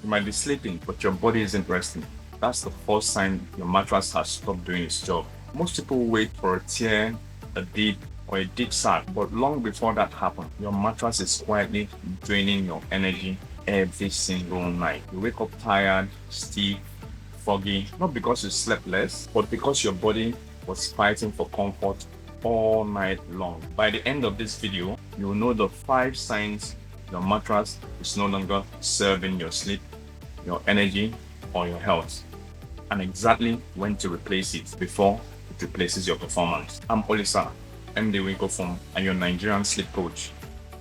You might be sleeping, but your body isn't resting. That's the first sign your mattress has stopped doing its job. Most people wait for a tear, a dip, or a deep sag, but long before that happens, your mattress is quietly draining your energy every single night. You wake up tired, stiff, foggy, not because you slept less, but because your body was fighting for comfort all night long. By the end of this video, you will know the 5 signs your mattress is no longer serving your sleep, your energy, or your health, and exactly when to replace it before it replaces your performance. I'm Olisa, MD Winco and your Nigerian sleep coach.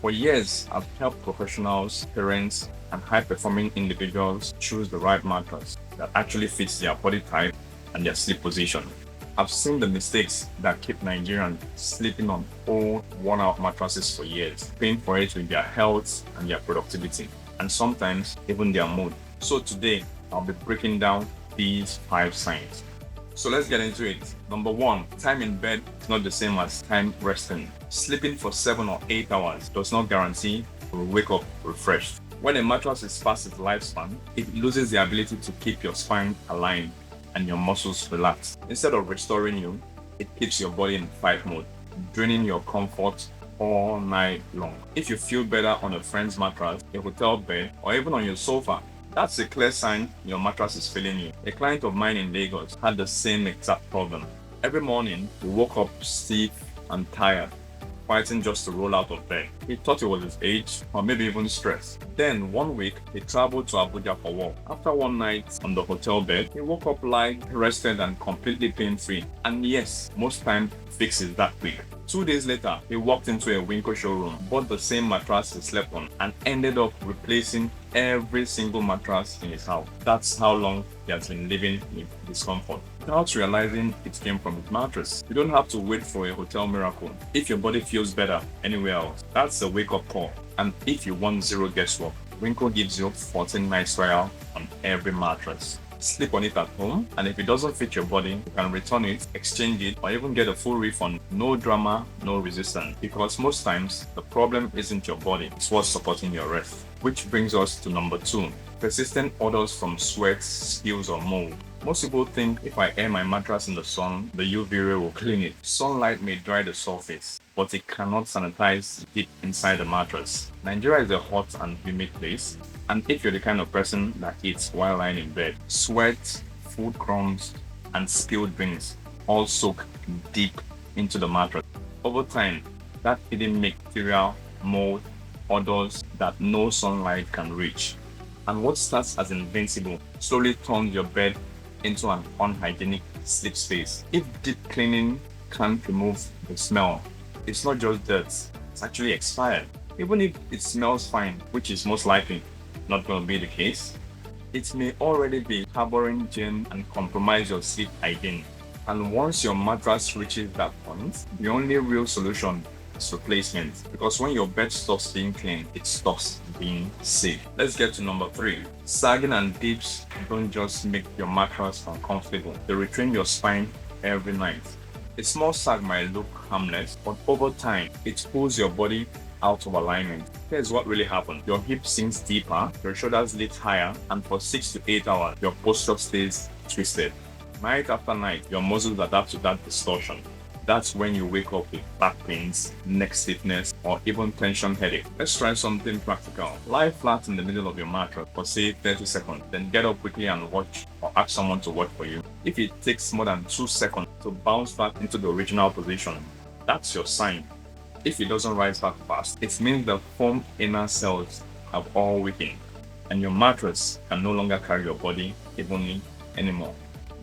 For years, I've helped professionals, parents, and high-performing individuals choose the right mattress that actually fits their body type and their sleep position. I've seen the mistakes that keep Nigerians sleeping on old, worn-out mattresses for years, paying for it with their health and their productivity, and sometimes even their mood. So today, I'll be breaking down these 5 signs. So let's get into it. Number 1, time in bed is not the same as time resting. Sleeping for 7 or 8 hours does not guarantee you will wake up refreshed. When a mattress is past its lifespan, it loses the ability to keep your spine aligned and your muscles relaxed. Instead of restoring you, it keeps your body in fight mode, draining your comfort all night long. If you feel better on a friend's mattress, a hotel bed, or even on your sofa, that's a clear sign your mattress is failing you. A client of mine in Lagos had the same exact problem. Every morning, he woke up stiff and tired, fighting just to roll out of bed. He thought it was his age or maybe even stress. Then one week, he traveled to Abuja for work. After one night on the hotel bed, he woke up light, rested and completely pain-free. And yes, most times fixes that quick. 2 days later, he walked into a Winco showroom, bought the same mattress he slept on, and ended up replacing every single mattress in his house. That's how long he has been living in discomfort, without realizing it came from his mattress. You don't have to wait for a hotel miracle. If your body feels better anywhere else, that's a wake-up call. And if you want zero guesswork, Winco gives you 14 nights trial on every mattress. Sleep on it at home, and if it doesn't fit your body, you can return it, exchange it, or even get a full refund. No drama, no resistance. Because most times, the problem isn't your body, it's what's supporting your rest. Which brings us to number 2, persistent odors from sweat, spills, or mold. Most people think if I air my mattress in the sun, the UV ray will clean it. Sunlight may dry the surface, but it cannot sanitize deep inside the mattress. Nigeria is a hot and humid place, and if you're the kind of person that eats while lying in bed, sweat, food crumbs, and spilled drinks all soak deep into the mattress. Over time, that hidden material, mold, odors that no sunlight can reach. And what starts as invincible slowly turns your bed into an unhygienic sleep space. If deep cleaning can't remove the smell, it's not just dirt, it's actually expired. Even if it smells fine, which is most likely not going to be the case, it may already be harboring germs and compromise your sleep hygiene. And once your mattress reaches that point, the only real solution is replacement. Because when your bed stops being clean, it stops being safe. Let's get to number 3. Sagging and dips don't just make your mattress uncomfortable, they retrain your spine every night. A small sag might look harmless, but over time, it pulls your body out of alignment. Here's what really happens. Your hip sinks deeper, your shoulders lift higher, and for 6 to 8 hours, your posture stays twisted. Night after night, your muscles adapt to that distortion. That's when you wake up with back pains, neck stiffness, or even tension headache. Let's try something practical. Lie flat in the middle of your mattress for say 30 seconds, then get up quickly and watch or ask someone to watch for you. If it takes more than 2 seconds to bounce back into the original position, that's your sign. If it doesn't rise back fast, it means the foam inner cells have all weakened, and your mattress can no longer carry your body evenly anymore.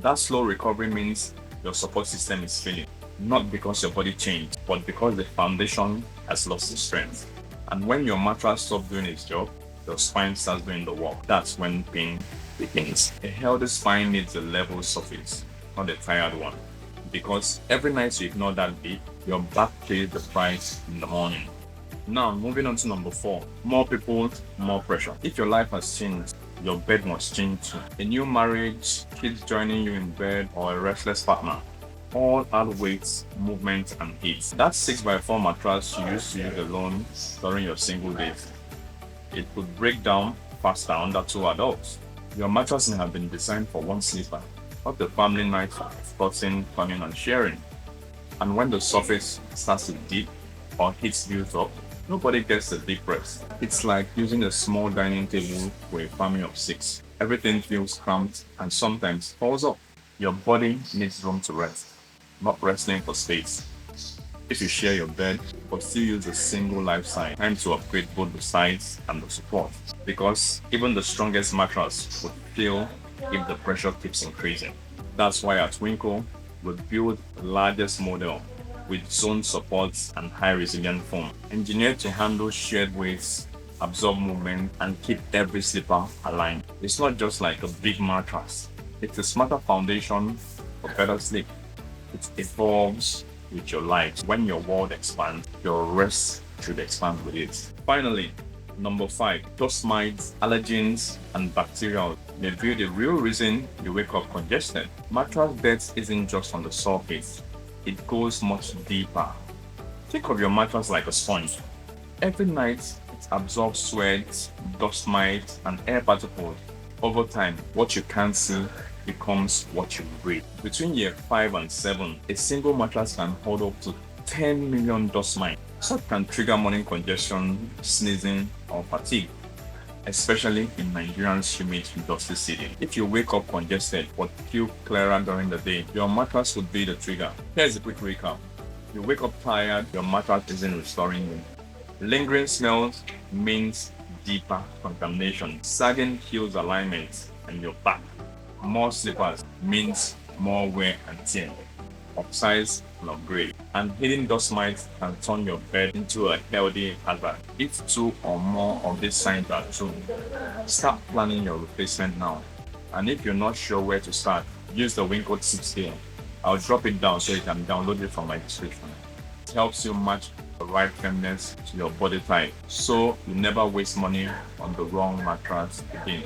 That slow recovery means your support system is failing, not because your body changed, but because the foundation has lost its strength. And when your mattress stops doing its job, your spine starts doing the work. That's when pain begins. A healthy spine needs a level surface, not a tired one. Because every night you ignore that beat, your back pays the price in the morning. Now, moving on to number 4. More people, more pressure. If your life has changed, your bed must change too. A new marriage, kids joining you in bed, or a restless partner. All add weight, movement, and heat. That 6x4 mattress you used to use alone during your single days. It could break down faster under two adults. Your mattress may have been designed for one sleeper, not the family night of tossing, turning, and sharing. And when the surface starts to dip or heat builds up, nobody gets a deep rest. It's like using a small dining table for a family of six. Everything feels cramped and sometimes falls off. Your body needs room to rest, not wrestling for space. If you share your bed but still use a single life size, time to upgrade both the size and the support. Because even the strongest mattress would fail if the pressure keeps increasing. That's why at Winco, we build the largest model with zone supports and high resilient foam, engineered to handle shared weights, absorb movement, and keep every sleeper aligned. It's not just like a big mattress, it's a smarter foundation for better sleep. It evolves with your life. When your world expands, your rest should expand with it. Finally, number 5, dust mites, allergens, and bacteria may be the real reason you wake up congested. Mattress beds isn't just on the surface, it goes much deeper. Think of your mattress like a sponge. Every night, it absorbs sweat, dust mites, and air particles. Over time, what you can't see becomes what you breathe. Between year 5 and 7, a single mattress can hold up to 10 million dust mites. Such can trigger morning congestion, sneezing, or fatigue, especially in Nigerian's humid, dusty city. If you wake up congested but feel clearer during the day, your mattress would be the trigger. Here's a quick recap. You wake up tired, your mattress isn't restoring you. Lingering smells means deeper contamination. Sagging kills alignment and your back. More slippers means more wear and tear. Upsize and upgrade. And hidden dust mites can turn your bed into a healthy hazard. If 2 or more of these signs are true, start planning your replacement now. And if you're not sure where to start, use the Winco tips here. I'll drop it down so you can download it from my description. It helps you match the right firmness to your body type, so you never waste money on the wrong mattress again.